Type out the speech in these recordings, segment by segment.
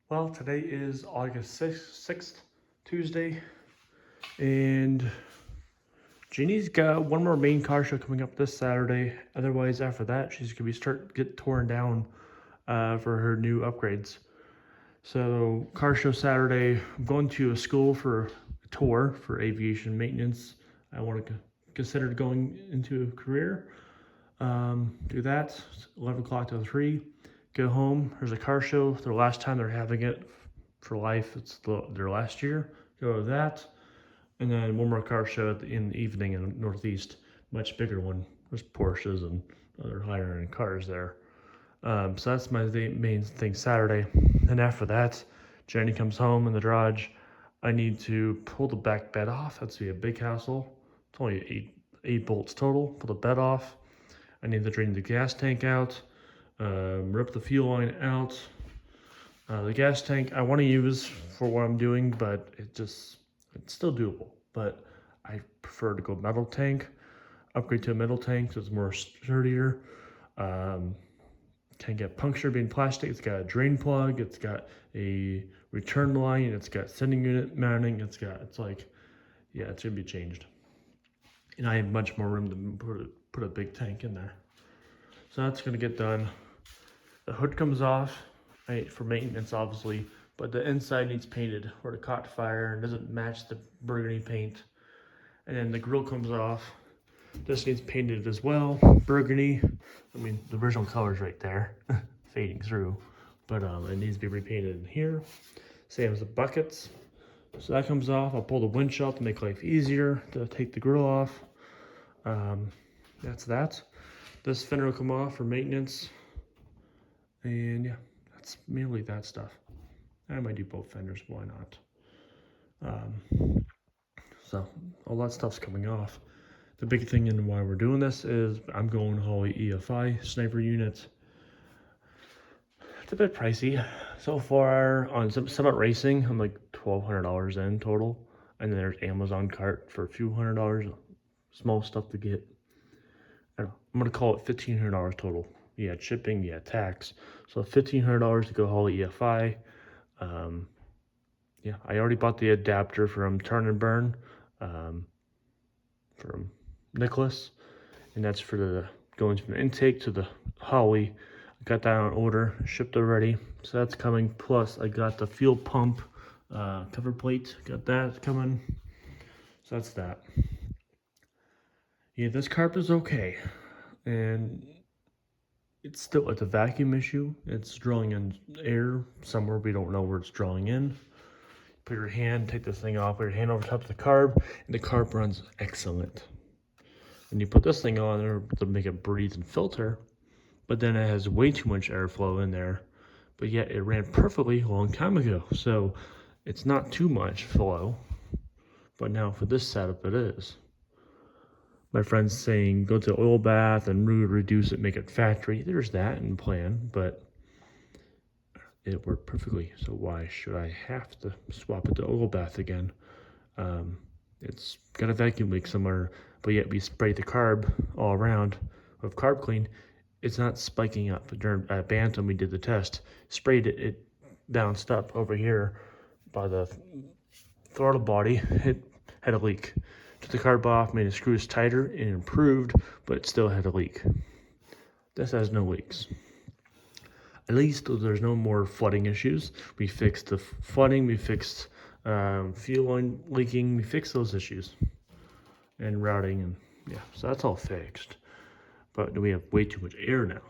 Well, today is August 6th, Tuesday, and Jeannie's got one more main car show coming up this Saturday. Otherwise, after that, she's gonna get torn down for her new upgrades. So, car show Saturday. I'm going to a school for a tour for aviation maintenance. I want to consider going into a career. Do that. 11 o'clock to 3. Go home. There's a car show. Their last time they're having it for life. It's their last year. Go to that. And then one more car show in the evening in the Northeast. Much bigger one. There's Porsches and other higher end cars there. So that's my main thing Saturday. And after that, Jenny comes home in the garage. I need to pull the back bed off. That's be a big hassle. It's only eight bolts total. Pull the bed off. I need to drain the gas tank out, rip the fuel line out. The gas tank I want to use for what I'm doing, but it's still doable. But I prefer to go metal tank, upgrade to a metal tank so it's more sturdier. Can get punctured being plastic. It's got a drain plug. It's got a return line. It's got sending unit mounting. It's gonna be changed. And I have much more room to put a big tank in there. So that's gonna get done. The hood comes off, right, for maintenance obviously, but the inside needs painted where it caught fire and doesn't match the burgundy paint. And then the grill comes off. This needs painted as well, burgundy. I mean, the original color's right there, fading through, but it needs to be repainted in here. Same as the buckets. So that comes off. I'll pull the winch out to make life easier, to take the grill off. That's that. This fender will come off for maintenance. And yeah, that's mainly that stuff. I might do both fenders, why not? So all that stuff's coming off. The big thing and why we're doing this is I'm going Holley EFI sniper units. It's a bit pricey. So far on Summit Racing, I'm like $1,200 in total. And then there's Amazon cart for a few $100, small stuff to get. I don't know, I'm gonna call it $1,500 total. Yeah, shipping, yeah, tax. So $1,500 to go Holley EFI. Yeah, I already bought the adapter from Turn and Burn from Nicholas, and that's for the going from the intake to the Holley. I got that on order, shipped already, so that's coming. Plus, I got the fuel pump cover plate, got that coming. So that's that. Yeah, this carpet is okay, and it's a vacuum issue. It's drawing in air somewhere we don't know where it's drawing in. Put your hand, take this thing off, put your hand over top of the carb, and the carb runs excellent. And you put this thing on there to make it breathe and filter, but then it has way too much airflow in there, but yet it ran perfectly a long time ago. So it's not too much flow, but now for this setup it is. My friend's saying go to oil bath and really reduce it, make it factory. There's that in plan, but it worked perfectly. So why should I have to swap it to oil bath again? It's got a vacuum leak somewhere, but yet we sprayed the carb all around with carb clean. It's not spiking up. During Bantam, we did the test, sprayed it bounced up over here by the throttle body. It had a leak. Took the carb off, made the screws tighter, and improved, but it still had a leak. This has no leaks. At least there's no more flooding issues. We fixed the flooding, we fixed fuel line leaking, we fixed those issues. And routing, and yeah, so that's all fixed. But we have way too much air now.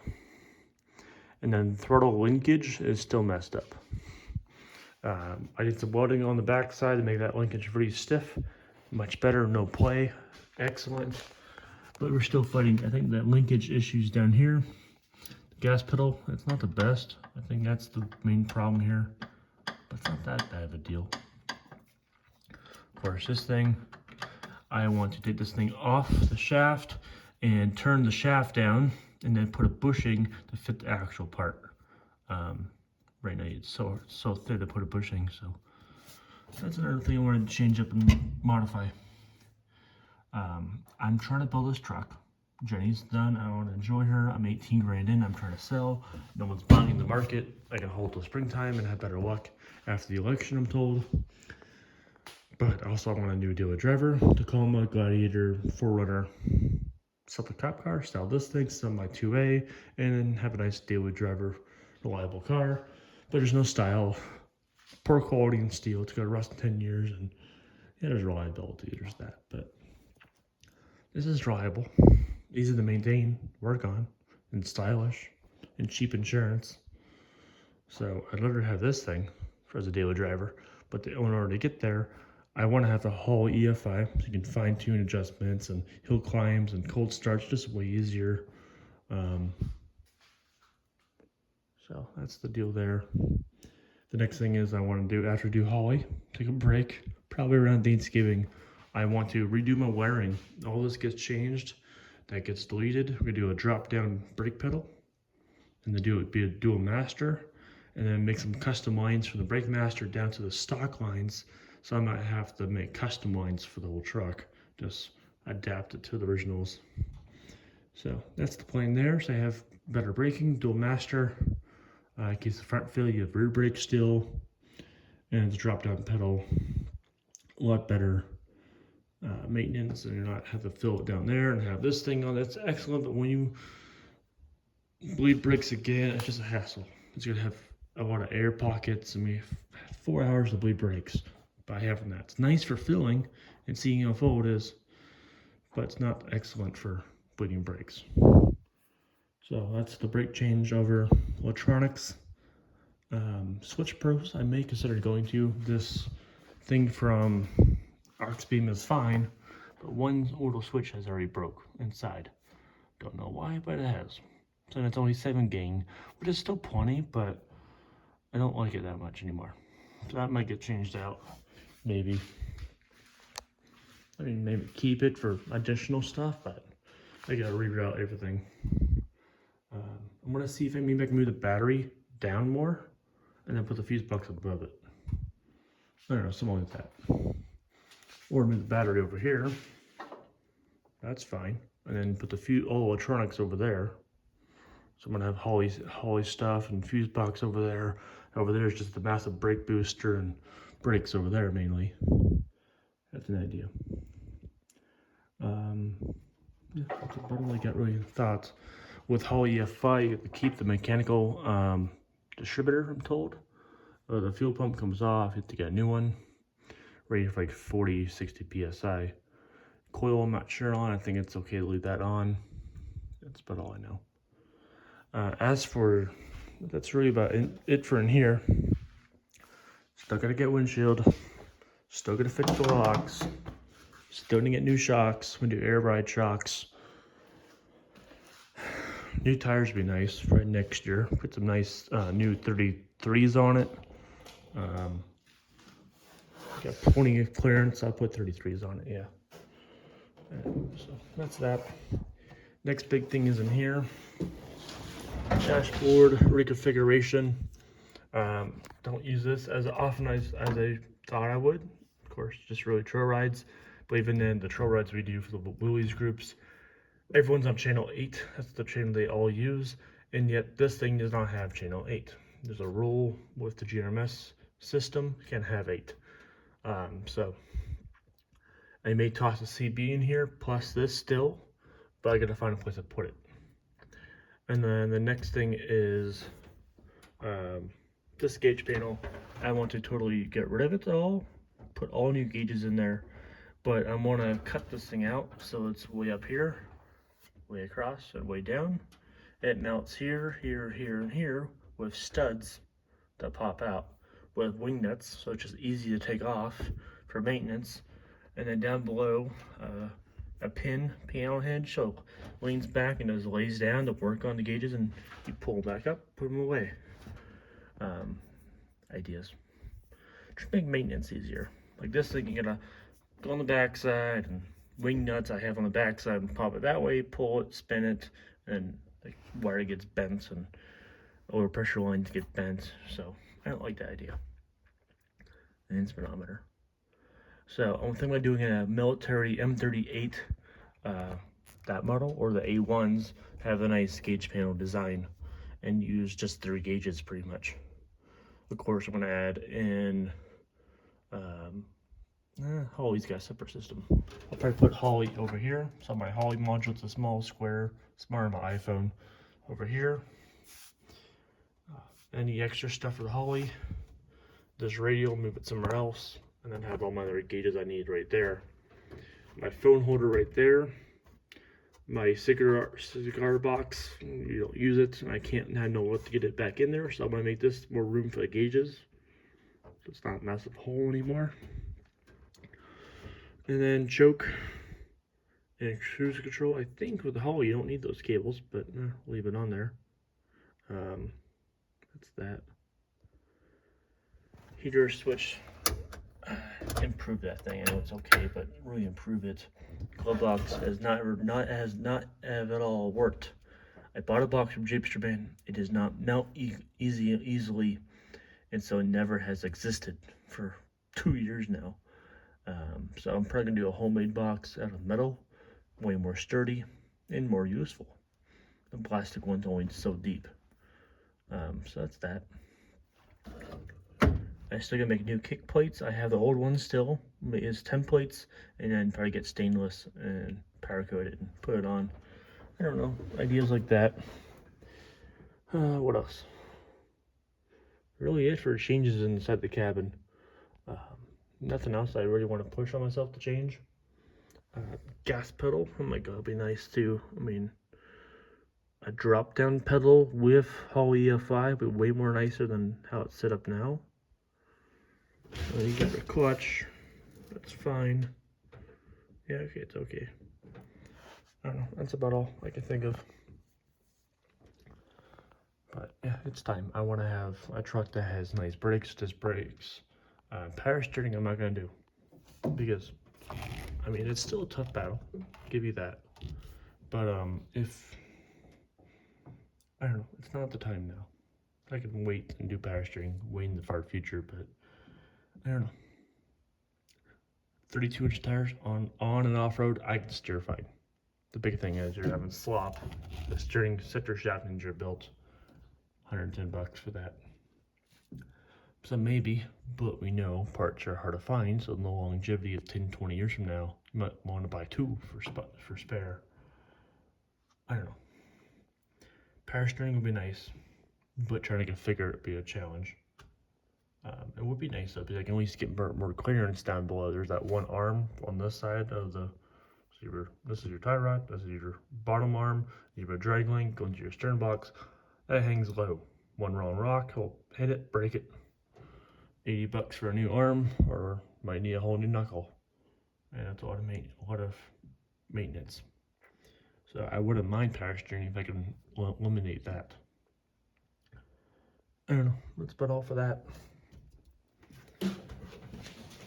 And then throttle linkage is still messed up. I did some welding on the back side to make that linkage pretty stiff. Much better, no play, excellent. But we're still fighting, I think, that linkage issues down here. Gas pedal, it's not the best. I think that's the main problem here, but it's not that bad of a deal. Of course, this thing, I want to take this thing off the shaft and turn the shaft down and then put a bushing to fit the actual part. Right now it's so thin to put a bushing, so that's another thing I wanted to change up and modify. I'm trying to build this truck Jenny's done. I want to enjoy her. I'm 18 grand in. I'm trying to sell. No one's buying in the market. I can hold till springtime and have better luck after the election, I'm told. But also, I want a new dealer driver, Tacoma, Gladiator, 4Runner. Sell the cop car, sell this thing, sell my 2A, and then have a nice dealer driver, reliable car. But there's no style, poor quality in steel. It's gonna rust in 10 years, and yeah, there's reliability. There's that, but this is reliable, easy to maintain, work on, and stylish, and cheap insurance. So I'd rather have this thing as a daily driver, but in order to get there, I want to have the Holley EFI so you can fine tune adjustments and hill climbs and cold starts just way easier. So that's the deal there. The next thing is I want to do after do Holley, take a break, probably around Thanksgiving. I want to redo my wiring. All this gets changed, that gets deleted. We're gonna do a drop down brake pedal, and then be a dual master, and then make some custom lines from the brake master down to the stock lines. So I might have to make custom lines for the whole truck, just adapt it to the originals. So that's the plan there. So I have better braking, dual master, in case the front fail, you have rear brake still, and it's a drop down pedal, a lot better maintenance, and you're not have to fill it down there and have this thing on. That's excellent, but when you bleed brakes again, it's just a hassle. It's gonna have a lot of air pockets, and we have 4 hours to bleed brakes by having that. It's nice for filling and seeing how full it is, but it's not excellent for bleeding brakes. So that's the brake change over electronics. Switch pros, I may consider going to. This thing from Arcsbeam is fine, but one little switch has already broke inside. Don't know why, but it has. So it's only 7 gain, which is still plenty, but I don't like it that much anymore. So that might get changed out, maybe. I mean, maybe keep it for additional stuff, but I gotta reroute everything. I'm gonna see if maybe I can move the battery down more, and then put the fuse box above it. I don't know, something like that. Or move the battery over here. That's fine. And then put the all electronics over there. So I'm gonna have Holley stuff and fuse box over there. Over there is just the massive brake booster and brakes over there mainly. That's an idea. Yeah, that's about all I got really thoughts. With Holley EFI, you have to keep the mechanical distributor, I'm told. The fuel pump comes off, you have to get a new one. Rated for like 40, 60 PSI. Coil, I'm not sure on. I think it's okay to leave that on. That's about all I know. As for, that's really about it for in here. Still gotta get windshield. Still gotta fix the locks. Still gonna get new shocks. We do air ride shocks. New tires would be nice for next year. Put some nice new 33s on it. Got plenty of clearance. I'll put 33s on it, yeah. So that's that. Next big thing is in here. Dashboard reconfiguration. Don't use this as often as I thought I would. Of course, just really trail rides. But even then, the trail rides we do for the Woolies groups, everyone's on channel 8. That's the channel they all use. And yet this thing does not have channel 8. There's a rule with the GRMS system, you can't have 8. So I may toss a CB in here plus this still, but I gotta find a place to put it. And then the next thing is this gauge panel. I want to totally get rid of it all, put all new gauges in there, but I want to cut this thing out so it's way up here, way across, and way down. It mounts here, here, here, and here with studs that pop out with wing nuts, so it's just easy to take off for maintenance. And then down below, a pin panel head, so it leans back and just lays down to work on the gauges, and you pull back up, put them away. Ideas. Just make maintenance easier. Like this thing, you gotta go on the back side, and wing nuts I have on the back side, and pop it that way, pull it, spin it, and the wire gets bent, and lower pressure lines get bent. So I don't like that idea. And speedometer. So I'm thinking about doing a military M38 that model or the A1s have a nice gauge panel design and use just 3 gauges pretty much. Of course, I'm going to add in Holley's got a separate system. I'll probably put Holley over here. So my Holley module, it's a small square, smart on my iPhone over here. Any extra stuff for the Holley, this radial, move it somewhere else, and then have all my other gauges I need right there. My phone holder right there. My cigar box, you don't use it, and I know what to get it back in there, so I'm gonna make this more room for the gauges. So it's not a massive hole anymore. And then choke and cruise control. I think with the Holley you don't need those cables, but leave it on there. That's that. Heater switch. Improve that thing. I know it's okay, but really improve it. Glove box has not at all worked. I bought a box from Japan. It does not melt easily, and so it never has existed for 2 years now. So I'm probably gonna do a homemade box out of metal, way more sturdy and more useful. The plastic one's only so deep. So that's that. I still gotta make new kick plates. I have the old ones still. It's 10 plates, and then probably get stainless and powder coat it and put it on. I don't know, ideas like that. What else? Really it for changes inside the cabin. Nothing else I really want to push on myself to change. Gas pedal, oh my god, it'd be nice too. I mean, a drop down pedal with Holley EFI would be way more nicer than how it's set up now. You got the clutch, that's fine. Yeah, okay, it's okay. I don't know, that's about all I can think of. But yeah, it's time. I want to have a truck that has nice brakes, disc brakes. Power steering I'm not going to do, because, I mean, it's still a tough battle, give you that. But if, I don't know, it's not the time now. I can wait and do power steering way in the far future, but I don't know. 32-inch tires on and off-road, I can steer fine. The big thing is you're having slop. The steering center shaft needs your built. $110 for that. So maybe, but we know parts are hard to find, so the longevity of 10-20 years from now, you might want to buy 2 for spare. I don't know. Power steering would be nice, but trying to configure it would be a challenge. It would be nice though, because I can at least get more clearance down below. There's that one arm on this side of the, this is your tie rod, this is your bottom arm, you have a drag link going to your stern box. That hangs low. One wrong rock, he'll hit it, break it. $80 for a new arm, or might need a whole new knuckle. And that's a lot of maintenance. So I wouldn't mind power steering if I can eliminate that. I don't know, that's about all for that.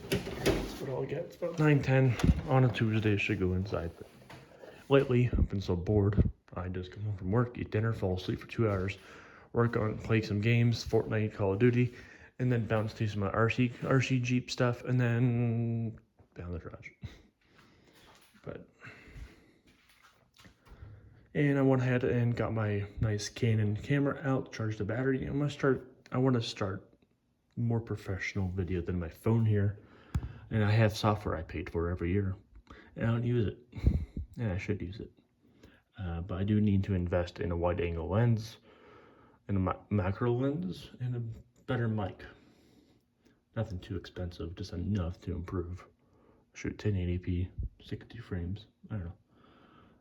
That's what I'll get. It's about 9:10 on a Tuesday. Should go inside. But lately, I've been so bored. I just come home from work, eat dinner, fall asleep for 2 hours, play some games, Fortnite, Call of Duty, and then bounce to some RC Jeep stuff, and then down the garage. And I went ahead and got my nice Canon camera out, charged the battery. I want to start more professional video than my phone here. And I have software I paid for every year, and I don't use it. And I should use it. But I do need to invest in a wide angle lens, and a macro lens, and a better mic. Nothing too expensive, just enough to improve. Shoot 1080p, 60 frames, I don't know.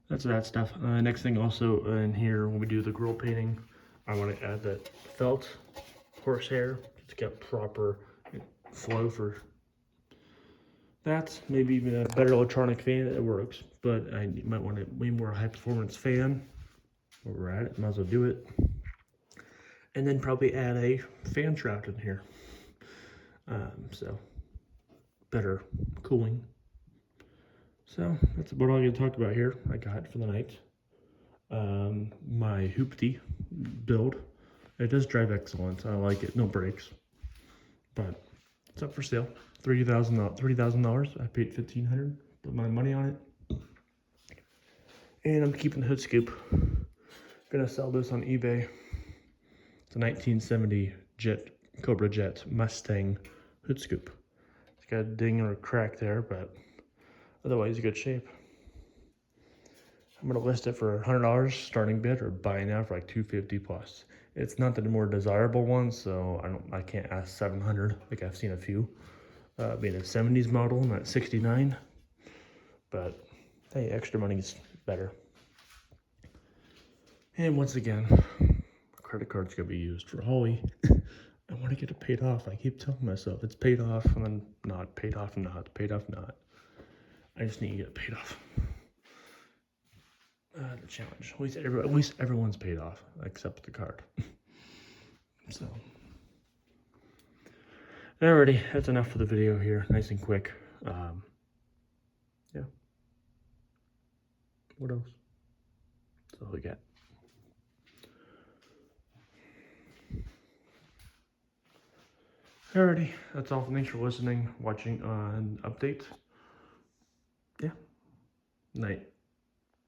That's that stuff. Next thing also in here, when we do the grill painting, I want to add that felt horsehair to get proper flow for that. Maybe even a better electronic fan that works, but I might want a way more high performance fan. While we're at it, might as well do it. And then probably add a fan shaft in here. So better cooling. So that's about all I'm going to talk about here. I got for the night. My hoopty build. It does drive excellent. I like it. No brakes. But it's up for sale. $30,000. I paid $1,500. Put my money on it. And I'm keeping the hood scoop. Gonna sell this on eBay. It's a 1970 Cobra Jet Mustang hood scoop. It's got a ding or a crack there, but otherwise good shape. I'm gonna list it for $100 starting bid, or buy now for like $250 plus. It's not the more desirable one, so I can't ask 700 like I've seen a few. Being a 70s model, not 69. But hey, extra money's better. And once again, my credit card's gonna be used for Holley. I want to get it paid off. I keep telling myself it's paid off, and then not paid off, not paid off, not. I just need to get it paid off. The challenge. At least everyone's paid off except the card. So, alrighty, that's enough for the video here. Nice and quick. Yeah. What else? That's all we got. Alrighty, that's all. Thanks for listening, watching, and update. Yeah. Night.